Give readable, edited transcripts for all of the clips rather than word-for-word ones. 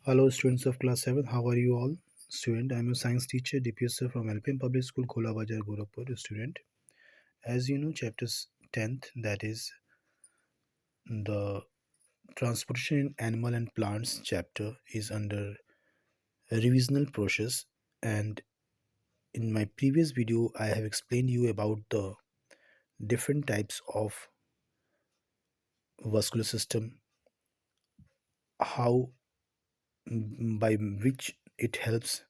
Hello, students of class 7. How are you all? Student, I'm a science teacher, DPSR from LPM Public School, Kola Bajar, Gorakhpur. Student, as you know, chapter 10th, that is the transportation in animal and plants chapter, is under a revisional process. And in my previous video, I have explained you about the different types of vascular system, how by which it helps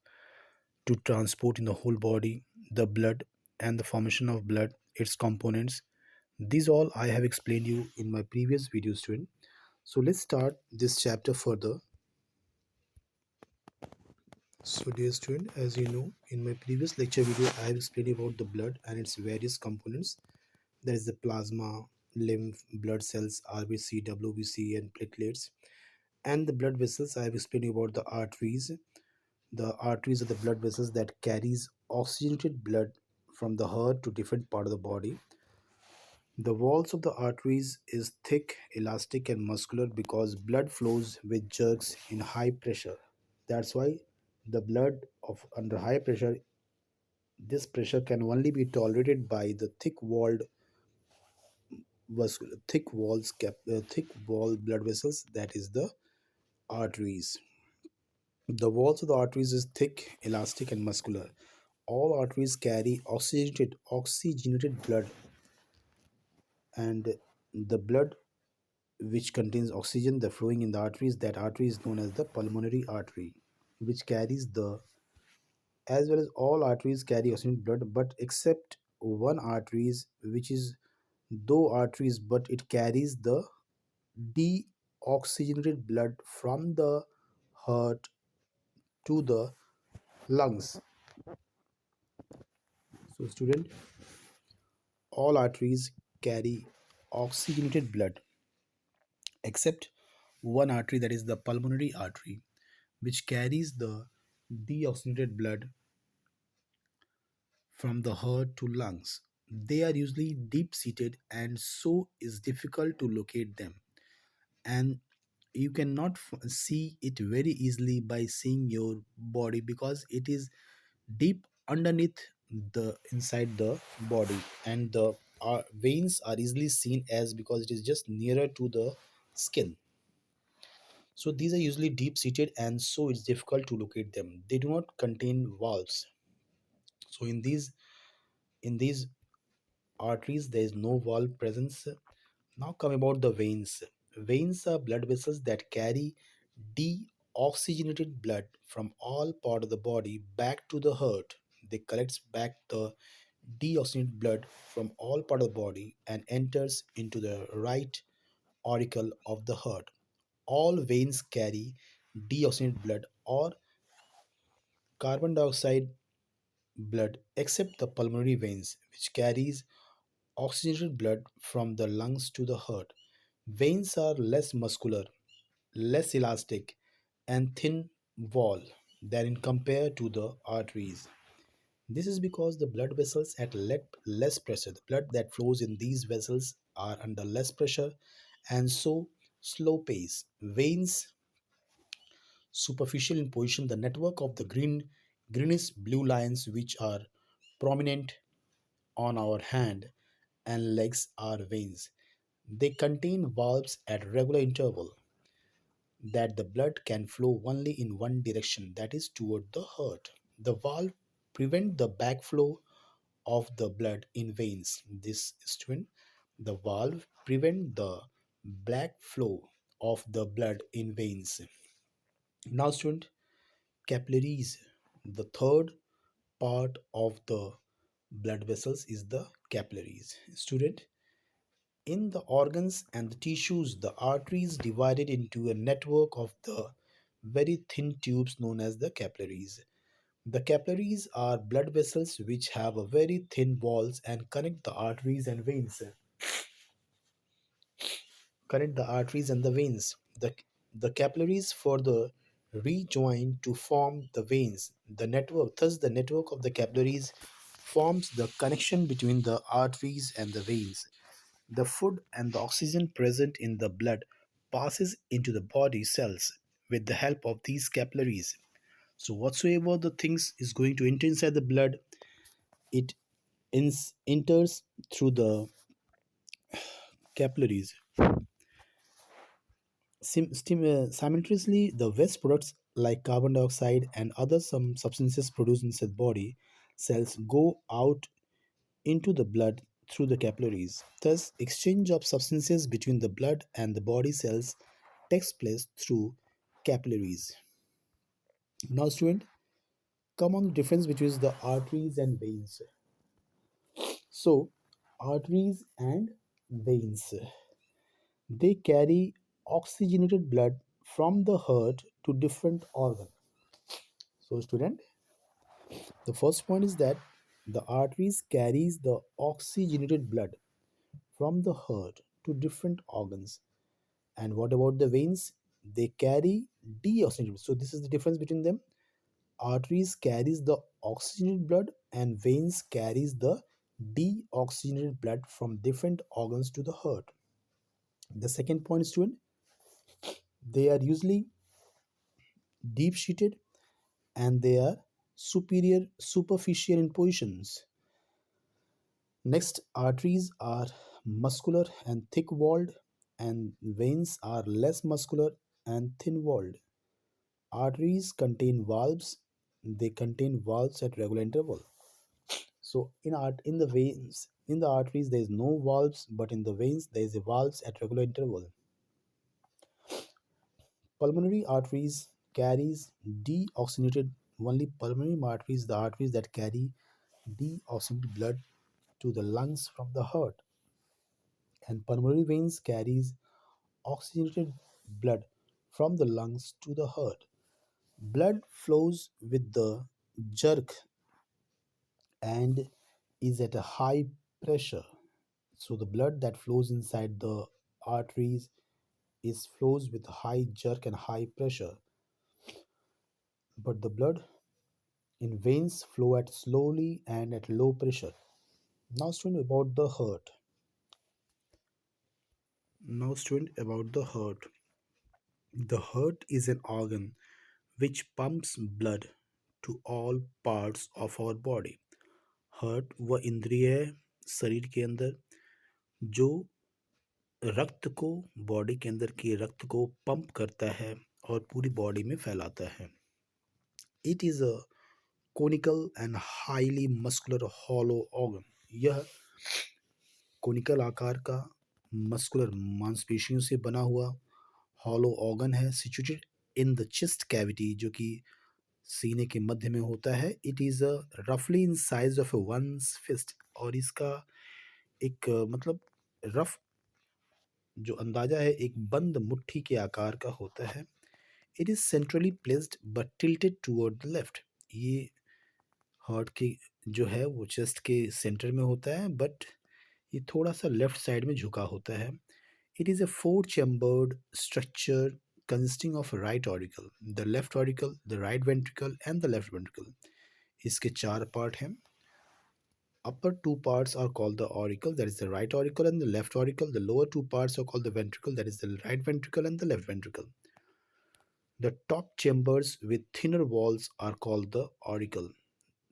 to transport in the whole body the blood and the formation of blood, its components. These all I have explained you in my previous video, student. So let's start this chapter further. So dear student, as you know, in my previous lecture video I have explained about the blood and its various components. There is the plasma, lymph, blood cells, RBC, WBC and platelets. And the blood vessels, I have explained you about the arteries. The arteries are the blood vessels that carries oxygenated blood from the heart to different part of the body. The walls of the arteries is thick, elastic and muscular because blood flows with jerks in high pressure. That's why the blood of under high pressure, this pressure can only be tolerated by the thick wall blood vessels, that is the arteries. The walls of the arteries is thick, elastic and muscular. All arteries carry oxygenated blood, and the blood which contains oxygen the flowing in the arteries, that artery is known as the pulmonary artery, which carries the, as well as all arteries carry oxygenated blood, but except one arteries which is though arteries, but it carries the deoxygenated blood from the heart to the lungs. So student, all arteries carry oxygenated blood except one artery, that is the pulmonary artery, which carries the deoxygenated blood from the heart to lungs. They are usually deep seated and so is difficult to locate them. And you cannot see it very easily by seeing your body because it is deep underneath the inside the body, and the veins are easily seen as because it is just nearer to the skin. So these are usually deep seated and so it's difficult to locate them. They do not contain valves. So in these arteries there is no valve presence. Now come about the veins. Veins are blood vessels that carry deoxygenated blood from all part of the body back to the heart. They collects back the deoxygenated blood from all part of the body and enters into the right auricle of the heart. All veins carry deoxygenated blood or carbon dioxide blood except the pulmonary veins, which carries oxygenated blood from the lungs to the heart. Veins are less muscular, less elastic, and thin wall than in compared to the arteries. This is because the blood vessels at less pressure. The blood that flows in these vessels are under less pressure and so slow pace. Veins superficial in position, the network of the greenish blue lines which are prominent on our hand and legs are veins. They contain valves at regular interval that the blood can flow only in one direction, that is toward the heart. The valve prevent the backflow of the blood in veins. This is twin. The valve prevent the black flow of the blood in veins. Now student, capillaries. The third part of the blood vessels is the capillaries. Student, in the organs and the tissues, the arteries divided into a network of the very thin tubes known as the capillaries. The capillaries are blood vessels which have a very thin walls and connect the arteries and the veins. The capillaries further rejoin to form the veins. Thus the network of the capillaries forms the connection between the arteries and the veins. The food and the oxygen present in the blood passes into the body cells with the help of these capillaries. So whatsoever the things is going to enter inside the blood, it enters through the capillaries. Simultaneously, the waste products like carbon dioxide and other some substances produced inside the body cells go out into the blood through the capillaries. Thus, exchange of substances between the blood and the body cells takes place through capillaries. Now, student, come on the difference between the arteries and veins. So, arteries and veins, they carry oxygenated blood from the heart to different organs. So, student, the first point is that the arteries carries the oxygenated blood from the heart to different organs. And what about the veins? They carry deoxygenated. So this is the difference between them. Arteries carries the oxygenated blood and veins carries the deoxygenated blood from different organs to the heart. The second point, student, they are usually deep sheeted and they are superior superficial in positions. Next, arteries are muscular and thick walled, and veins are less muscular and thin walled. Arteries contain valves. They contain valves at regular interval. So in the veins, in the arteries, there is no valves, but in the veins, there is a valves at regular interval. Pulmonary arteries carries deoxygenated only pulmonary arteries, the arteries that carry deoxygenated blood to the lungs from the heart, and pulmonary veins carries oxygenated blood from the lungs to the heart. Blood flows with the jerk and is at a high pressure. So the blood that flows inside the arteries is flows with high jerk and high pressure. But the blood in veins flow at slowly and at low pressure. Now student about the heart. Now student about the heart. The heart is an organ which pumps blood to all parts of our body. Heart वह इंद्रिय है शरीर के अंदर जो रक्त को body के अंदर के रक्त को पंप करता है और पूरी बॉडी में फैलाता है. It is a conical and highly muscular hollow organ. यह कोनिकल आकार का मस्कुलर मांसपेशियों से बना हुआ हॉलो ऑर्गन है situated in the chest cavity जो कि सीने के मध्य में होता है. इट इज़ अ रफली in size of one's fist और इसका एक मतलब रफ जो अंदाजा है एक बंद मुट्ठी के आकार का होता है. It is centrally placed but tilted toward the left. ये हार्ट के जो है वो चेस्ट के सेंटर में होता है बट ये थोड़ा सा लेफ्ट साइड में झुका होता है. It is a four chambered structure consisting of a right auricle, the left auricle, the right ventricle and the left ventricle. इसके चार पार्ट हैं. Upper two parts are called the auricle, that is the right auricle and the left auricle. The lower two parts are called the ventricle, that is the right ventricle and the left ventricle. The top chambers with thinner walls are called the auricle.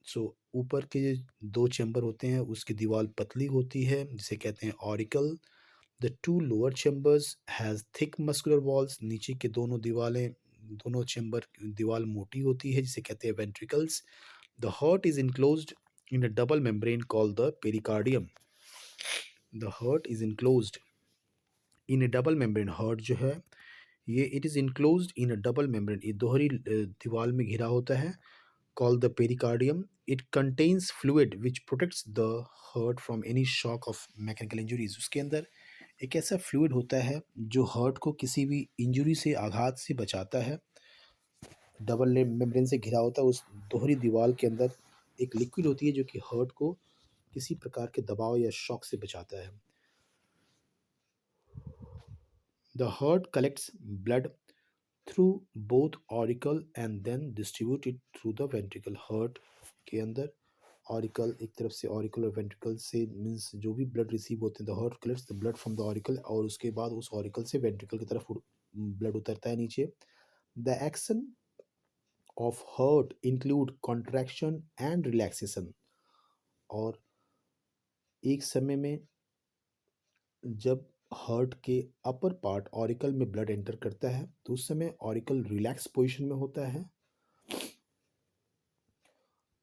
So ऊपर के दो chamber होते हैं उसकी दीवार पतली होती है जिसे कहते हैं auricle. The two lower chambers has thick muscular walls. नीचे के दोनों दीवारें दोनों चैम्बर दीवार मोटी होती है जिसे कहते हैं ventricles. The heart is enclosed in a double membrane called the pericardium. The heart is enclosed in a double membrane. Heart जो है ये it is enclosed in a double membrane. ये दोहरी दीवार में घिरा होता है called the pericardium. It contains fluid which protects the heart from any shock of mechanical injuries. उसके अंदर एक ऐसा फ्लूइड होता है जो हार्ट को किसी भी इंजरी से आघात से बचाता है. डबल मेम्ब्रेन से घिरा होता है उस दोहरी दीवार के अंदर एक लिक्विड होती है जो कि हार्ट को किसी प्रकार के दबाव या शॉक से बचाता है. The heart collects blood through both auricle and then distribute it through the ventricle. Heart के अंदर ऑरिकल एक तरफ से ऑरिकल और वेंट्रिकल से मीन्स जो भी ब्लड रिसीव होते हैं the heart collects the blood from the auricle और उसके बाद उस ऑरिकल से वेंट्रिकल की तरफ ब्लड उतरता है नीचे The action of heart include contraction and relaxation. और एक समय में जब हार्ट के अपर पार्ट ऑरिकल में ब्लड एंटर करता है तो उस समय ऑरिकल रिलैक्स पोजीशन में होता है,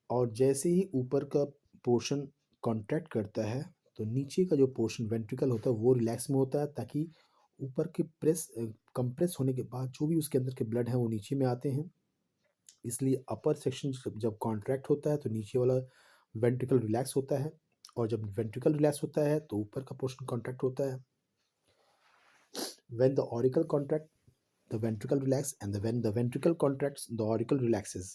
और जैसे ही ऊपर का पोर्शन कॉन्ट्रैक्ट करता है तो नीचे का जो पोर्शन वेंट्रिकल होता है वो रिलैक्स में होता है, ताकि ऊपर के कंप्रेस होने के बाद जो भी उसके अंदर के ब्लड है वो नीचे में आते हैं। इसलिए अपर सेक्शन जब कॉन्ट्रैक्ट होता है तो नीचे वाला वेंट्रिकल रिलैक्स होता है, और जब वेंट्रिकल रिलैक्स होता है तो ऊपर का पोर्शन कॉन्ट्रैक्ट होता है। When the auricle contract, the ventricle relax, and when the ventricle contracts, the auricle relaxes.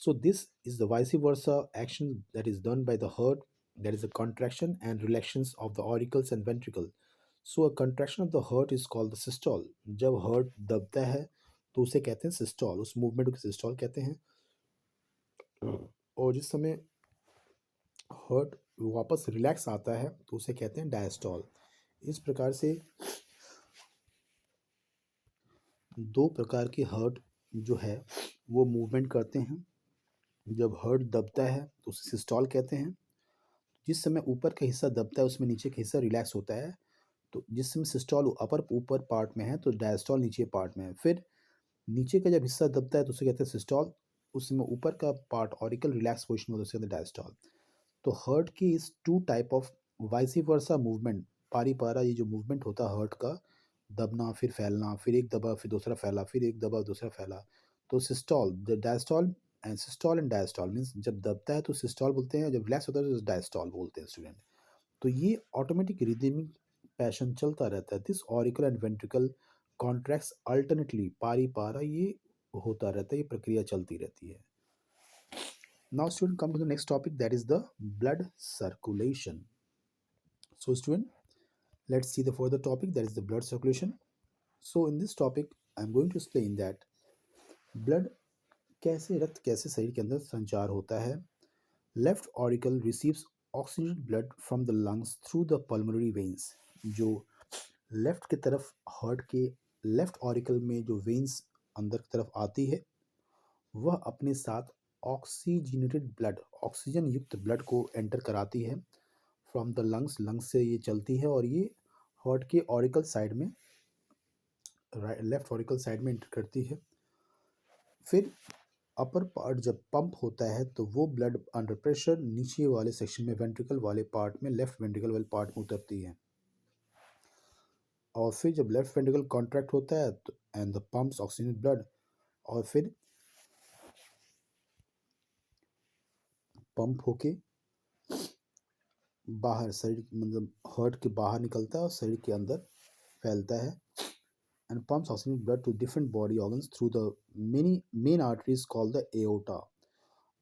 So this is the vice versa action that is done by the heart. There is a contraction and relaxations of the auricles and ventricle. So a contraction of the heart is called the systole. जब heart दबता है तो उसे कहते हैं systole, उस movement को systole कहते हैं। और जिस समय heart वापस रिलैक्स आता है तो उसे कहते हैं diastole। इस प्रकार से दो प्रकार के हार्ट जो है वो मूवमेंट करते हैं। जब हार्ट दबता है तो उसे सिस्टॉल कहते हैं। जिस समय ऊपर का हिस्सा दबता है उसमें नीचे का हिस्सा रिलैक्स होता है, तो जिस समय सिस्टॉल ऊपर पार्ट में है तो डायस्टॉल नीचे पार्ट में है। फिर नीचे का जब हिस्सा दबता है तो उसे कहते हैं सिस्टॉल, उस समय ऊपर का पार्ट ऑरिकल रिलैक्स पोजिशन में होता है, उसे कहते हैं डायस्टॉल। तो हार्ट की इस two type of vice versa movement, पारी पारा ये जो मूवमेंट होता है हार्ट का, दबना फिर फैलना, फिर एक दबा फिर दूसरा फैला, फिर एक दबा दूसरा फैला, तो सिस्टॉल, डायस्टॉल एंड डायस्टॉल मीन्स जब दबता है तो सिस्टॉल बोलते हैं, जब रिलैक्स होता है तो डायस्टॉल बोलते हैं स्टूडेंट। तो ये ऑटोमेटिक रिदमिक पैशन चलता रहता है। This auricle and ventricle contracts alternately, पारी पारा ये होता रहता है, ये प्रक्रिया चलती रहती है। Now student, come to the next topic, that is the blood circulation. So student, let's see the further topic, that is the blood circulation. So in this topic I'm going to explain that blood रक्त कैसे शरीर के अंदर संचार होता है। Left auricle receives oxygen blood from the lungs through the pulmonary veins. जो left की तरफ हार्ट के लेफ्ट ऑरिकल में जो वेन्स अंदर की तरफ आती है वह अपने साथ ऑक्सीजनेटेड ब्लड, ऑक्सीजन युक्त ब्लड को एंटर कराती है फ्रॉम द लंग्स, लंग्स से ये चलती है और ये हार्ट के ऑरिकल साइड में, लेफ्ट ऑरिकल साइड में एंटर करती है। फिर अपर पार्ट जब पंप होता है तो वो ब्लड अंडर प्रेशर नीचे वाले सेक्शन में वेंट्रिकल वाले पार्ट में, लेफ्ट वेंट्रिकल वाले पार्ट में उतरती है। और फिर जब लेफ्ट वेंट्रिकल कॉन्ट्रैक्ट होता है तो and the pumps oxygen blood, और फिर पंप होके बाहर शरीर मतलब हार्ट के बाहर निकलता है और शरीर के अंदर फैलता है। And pumps oxygen blood to different body organs through the many main arteries called the aorta.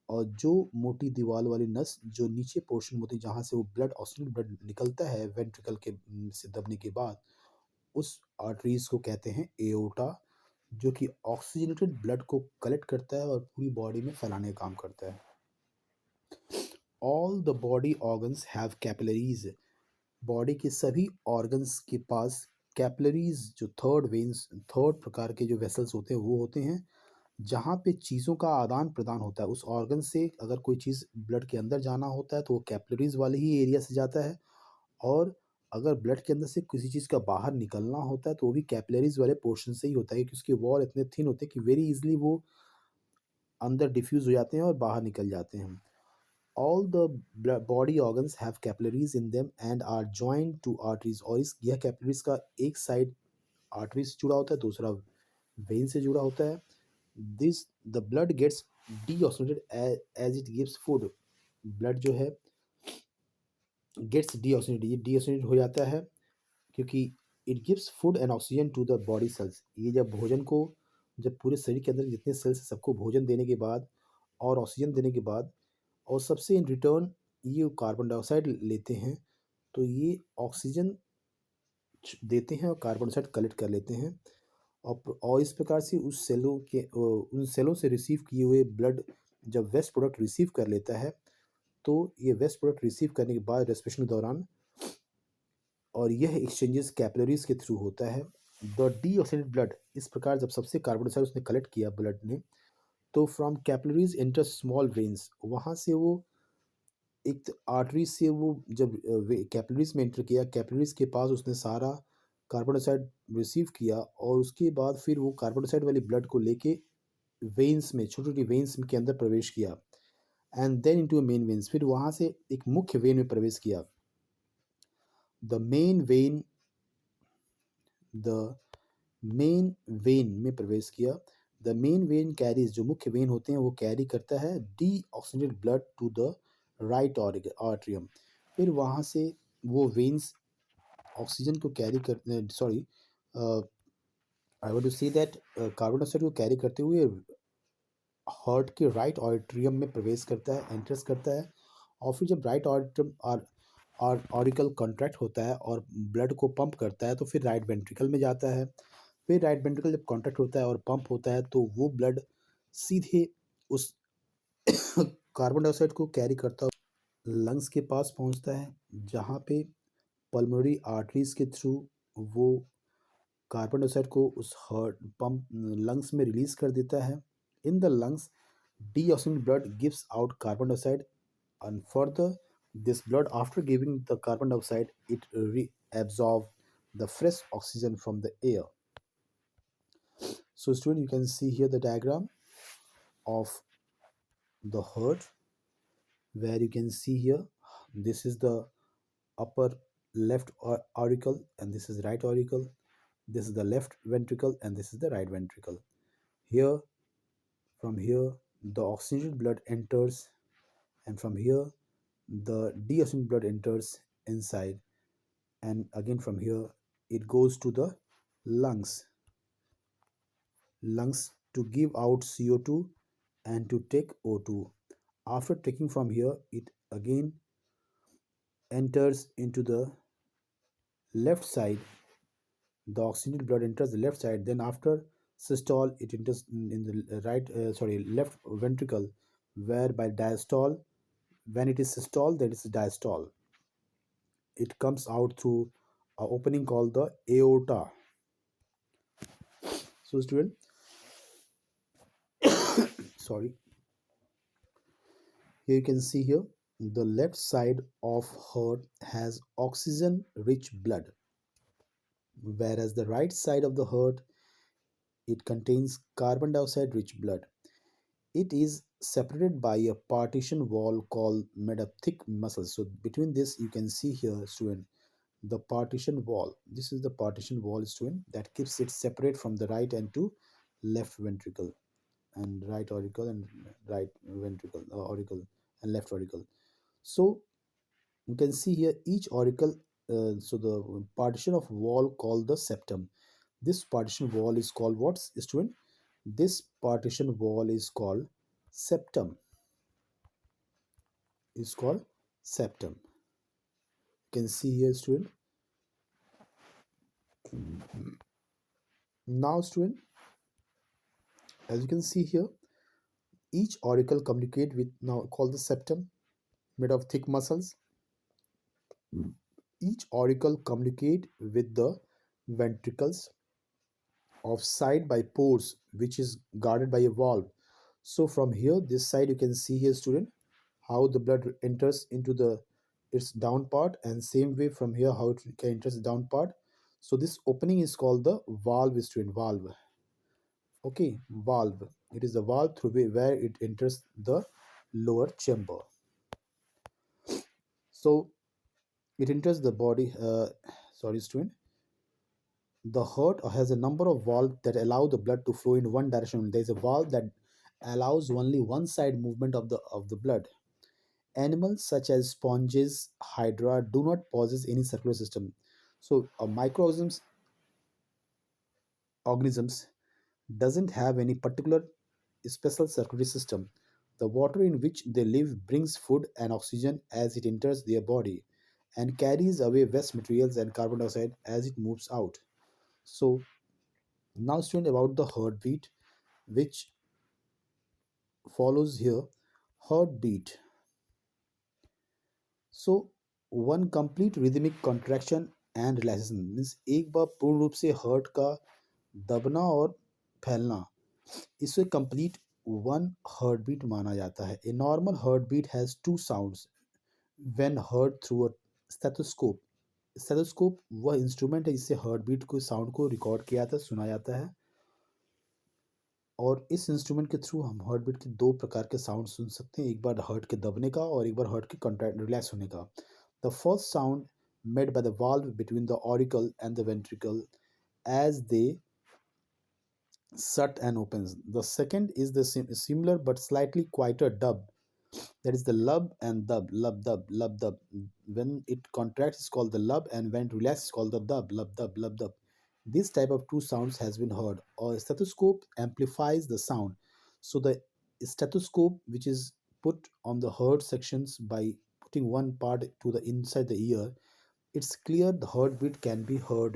और जो मोटी दीवार वाली नस जो नीचे पोर्शन होती है जहाँ से वो ब्लड, ऑक्सीजन ब्लड निकलता है वेंट्रिकल के से दबने के बाद, उस आर्टरीज को कहते हैं एओर्टा, जो कि ऑक्सीजनेटेड ब्लड को कलेक्ट करता है और पूरी बॉडी में फैलाने का काम करता है। All the body organs have capillaries. Body के सभी ऑर्गन्स के पास कैपिलरीज, जो थर्ड वेन्स, थर्ड प्रकार के जो वेसल्स होते हैं वो होते हैं, जहाँ पे चीज़ों का आदान प्रदान होता है। उस ऑर्गन से अगर कोई चीज़ ब्लड के अंदर जाना होता है तो वो कैपिलरीज वाले ही एरिया से जाता है, और अगर ब्लड के अंदर से किसी चीज़ का बाहर निकलना होता है तो वो भी कैपिलरीज वाले पोर्शन से ही होता है, क्योंकि उसके वॉल इतने थिन होते हैं कि वेरी इजीली वो अंदर डिफ्यूज हो जाते हैं और बाहर निकल जाते हैं। All the body organs have capillaries in them and are joined to arteries. और इस यह कैपिलरीज का एक साइड आर्टरी से जुड़ा होता है, दूसरा वेन से जुड़ा होता है। This the blood gets deoxygenated as it gives food. Blood जो है गेट्स डीऑक्सीनेटेड, ये डीऑक्सीनेटेड हो जाता है क्योंकि it gives food and oxygen to the body cells. ये जब भोजन को, जब पूरे शरीर के अंदर जितने सेल्स सबको भोजन देने के बाद और ऑक्सीजन देने के बाद, और सबसे इन रिटर्न ये कार्बन डाइऑक्साइड लेते हैं, तो ये ऑक्सीजन देते हैं और कार्बन डाइऑक्साइड कलेक्ट कर लेते हैं। और इस प्रकार से उस सेलों के उन सेलों से रिसीव किए हुए ब्लड जब वेस्ट प्रोडक्ट रिसीव कर लेता है तो ये वेस्ट प्रोडक्ट रिसीव करने के बाद रेस्पिरेशन के दौरान, और यह एक्सचेंजेस कैपिलरीज के थ्रू होता है, द डीऑक्सीजनेटेड ब्लड, इस प्रकार जब सबसे कार्बन डाइऑक्साइड उसने कलेक्ट किया ब्लड ने, तो from capillaries enter small veins, वहाँ से वो एक आर्टरी से वो जब कैपिलरीज में एंटर किया, कैपिलरीज के पास उसने सारा कार्बन डाइऑक्साइड रिसीव किया, और उसके बाद फिर वो कार्बन डाइऑक्साइड वाली ब्लड को लेके वेन्स में, छोटी छोटी वेन्स के अंदर प्रवेश किया, and then into main veins, फिर वहाँ से एक मुख्य वेन में प्रवेश किया। The main vein, the main vein में प्रवेश किया। द मेन वेन कैरीज, जो मुख्य वेन होते हैं वो कैरी करता है deoxygenated blood to the right atrium. फिर वहाँ से वो वेन्स ऑक्सीजन को कैरी करते, sorry, I want to see that carbon dioxide को कैरी करते हुए हार्ट के राइट ऑडिट्रियम में प्रवेश करता है, एंटर्स करता है, और फिर जब राइट ऑडिट्रियम और ऑरिकल कॉन्ट्रैक्ट होता है और ब्लड को पंप करता है, तो फिर राइट वेंट्रिकल में जाता है। फिर राइट वेंट्रिकल जब कॉन्ट्रैक्ट होता है और पंप होता है, तो वो ब्लड सीधे उस कार्बन डाइऑक्साइड को कैरी करता हुआ लंग्स के पास पहुंचता है, जहाँ पे पल्मोनरी आर्टरीज के थ्रू वो कार्बन डाइऑक्साइड को उस हार्ट पंप लंग्स में रिलीज कर देता है। In the lungs, deoxygenated blood gives out carbon dioxide, and further, this blood, after giving the carbon dioxide, it reabsorbs the fresh oxygen from the air. So student, you can see here the diagram of the heart, where you can see here, this is the upper left auricle, and this is right auricle, this is the left ventricle, and this is the right ventricle. Here, from here, the oxygenated blood enters, and from here the deoxygenated blood enters inside, and again from here it goes to the lungs to give out CO2 and to take O2. After taking from here, it again enters into the left side. The oxygenated blood enters the left side. Then after systole, it enters in the left ventricle, where by diastole, when it is systole, that is diastole. It comes out through a opening called the aorta. So student, sorry, here you can see here the left side of heart has oxygen rich blood, whereas the right side of the heart, it contains carbon dioxide rich blood. It is separated by a partition wall called made of thick muscles. So between this you can see here student, the partition wall. This is the partition wall student, that keeps it separate from the right and to left ventricle, and right auricle, and right ventricle, auricle, and left auricle. So you can see here each auricle, so the partition of wall called the septum. This partition wall is called what, student? This partition wall is called septum, is called septum. You can see here student. Now student, as you can see here, each auricle communicate with, now called the septum, made of thick muscles. Each auricle communicate with the ventricles of side by pores, which is guarded by a valve. So from here, this side, you can see here student, how the blood enters into the its down part, and same way from here how it can enters the down part. So this opening is called the valve, student, valve. Okay, valve, it is the valve through where it enters the lower chamber. So it enters the body, sorry student, the heart has a number of valves that allow the blood to flow in one direction. There is a valve that allows only one side movement of the blood. Animals such as sponges, hydra do not possess any circular system. So microorganisms organisms doesn't have any particular special circulatory system. The water in which they live brings food and oxygen as it enters their body, and carries away waste materials and carbon dioxide as it moves out. So now student, about the heartbeat, which follows here. Heartbeat, so one complete rhythmic contraction and relaxation means एक बार पूर्ण रूप से heart का दबना और फैलना, इसे complete one heart beat माना जाता है. A normal heart beat has two sounds when heard through a stethoscope. Stethoscope वह इंस्ट्रूमेंट है जिससे हार्ट बीट को साउंड को रिकॉर्ड किया जाता है, सुना जाता है. और इस इंस्ट्रूमेंट के थ्रू हम हार्ट बीट के दो प्रकार के साउंड सुन सकते हैं, एक बार हार्ट के दबने का और एक बार हार्ट के कॉन्ट्रैक्ट रिलैक्स होने का. The first sound made by the valve between the auricle and the ventricle as they shut and opens. The second is the similar but slightly quieter dub. That is the lub and dub, lub dub, lub dub. When it contracts, it's called the lub, and when it relaxes, it's called the dub, lub dub, lub dub. This type of two sounds has been heard. A stethoscope amplifies the sound. So the stethoscope, which is put on the heard sections by putting one part to the inside the ear, it's clear the heartbeat can be heard.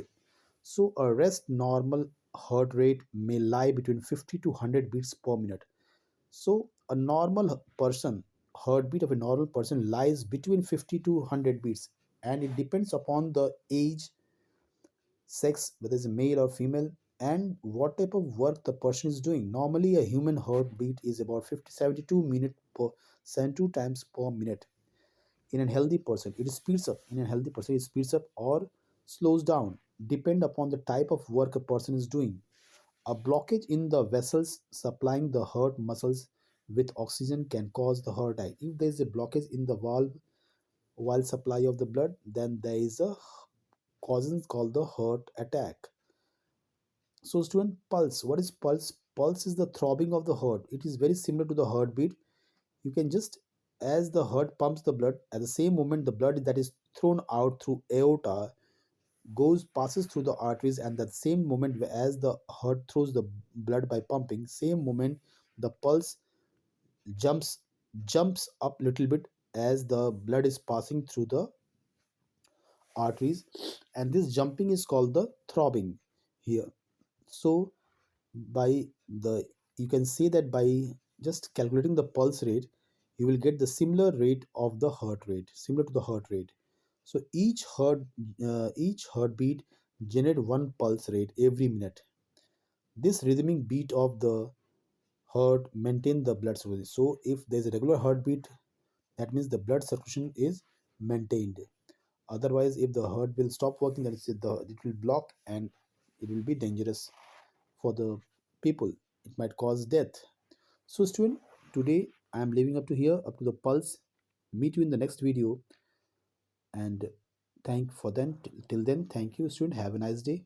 So a rest normal heart rate may lie between 50 to 100 beats per minute. So a normal person, heartbeat of a normal person lies between 50 to 100 beats, and it depends upon the age, sex, whether it's a male or female, and what type of work the person is doing. Normally a human heartbeat is about 50 72 minutes per 72 times per minute. In a healthy person it speeds up, or slows down, depend upon the type of work a person is doing. A blockage in the vessels supplying the heart muscles with oxygen can cause the heart attack. If there is a blockage in the valve supply of the blood, then there is a causes called the heart attack. So student, pulse. What is pulse? Pulse is the throbbing of the heart. It is very similar to the heartbeat. You can just, as the heart pumps the blood, at the same moment the blood that is thrown out through aorta passes through the arteries, and that same moment as the heart throws the blood by pumping, same moment the pulse jumps jumps up little bit as the blood is passing through the arteries, and this jumping is called the throbbing here. So by the you can say that by just calculating the pulse rate, you will get the similar rate of the heart rate, similar to the heart rate. So each heartbeat generate one pulse rate every minute. This rhythmic beat of the heart maintain the blood circulation. So if there's a regular heartbeat, that means the blood circulation is maintained. Otherwise, if the heart will stop working, that is it will block, and it will be dangerous for the people. It might cause death. So student, today I am leaving up to here, up to the pulse. Meet you in the next video, and thank for then till then, thank you student, have a nice day.